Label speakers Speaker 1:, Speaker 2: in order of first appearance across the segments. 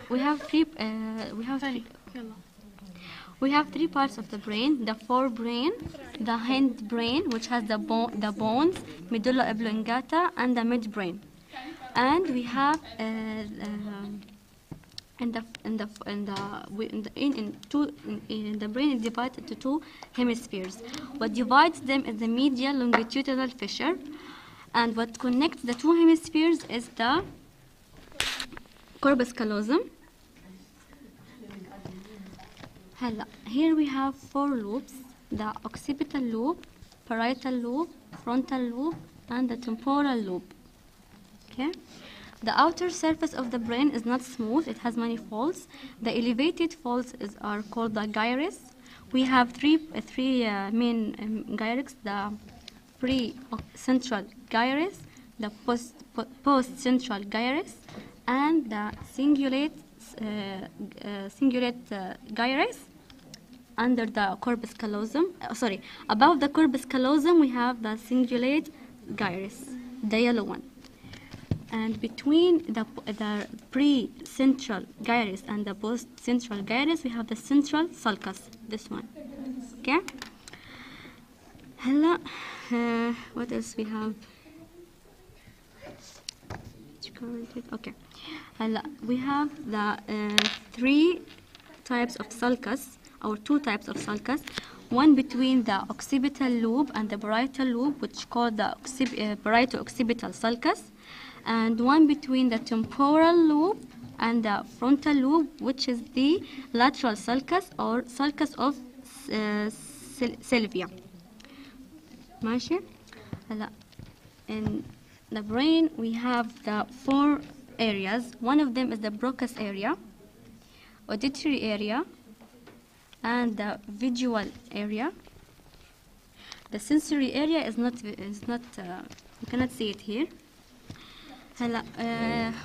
Speaker 1: we have three parts of the brain: the forebrain, the hindbrain, which has the bones, medulla oblongata, and the midbrain. And we have the brain is divided into two hemispheres. What divides them is the medial longitudinal fissure, and what connects the two hemispheres is the corpus callosum. Here we have four lobes: the occipital lobe, parietal lobe, frontal lobe, and the temporal lobe. Okay. The outer surface of the brain is not smooth, it has many folds. The elevated folds are called the gyrus. We have three main gyrus: the pre-central gyrus, the post-central gyrus, and the cingulate gyrus under the corpus callosum. Above the corpus callosum we have the cingulate gyrus, the yellow one. And between the pre-central gyrus and the post-central gyrus, we have the central sulcus, this one. Okay? What else we have? Okay. We have the three types of sulcus, or two types of sulcus. One between the occipital lobe and the parietal lobe, which is called the parieto-occipital sulcus, and one between the temporal lobe and the frontal lobe, which is the lateral sulcus or sulcus of Sylvia. ماشي. In the brain we have the four areas. One of them is the Broca's area, auditory area, and the visual area. The sensory area is not you cannot see it here.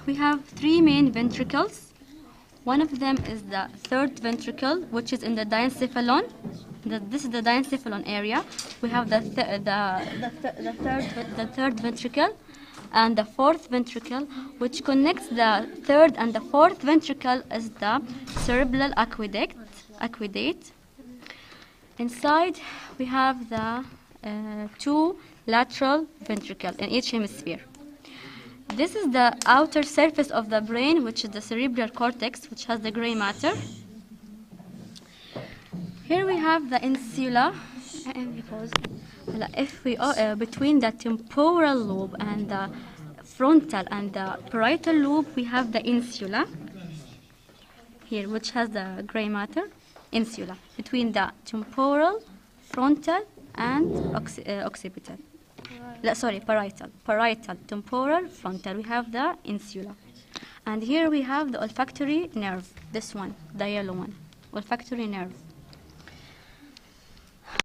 Speaker 1: We have three main ventricles. One of them is the third ventricle, which is in the diencephalon. This is the diencephalon area. We have the third ventricle and the fourth ventricle, which connects the third and the fourth ventricle is the cerebral aqueduct. Inside we have the two lateral ventricles in each hemisphere. This is the outer surface of the brain, which is the cerebral cortex, which has the gray matter. Here we have the insula. If we between the temporal lobe and the frontal and the parietal lobe, we have the insula here, which has the gray matter. Insula between the temporal, frontal, and occipital. Parietal, temporal, frontal. We have the insula. And here we have the olfactory nerve, this one, the yellow one, olfactory nerve.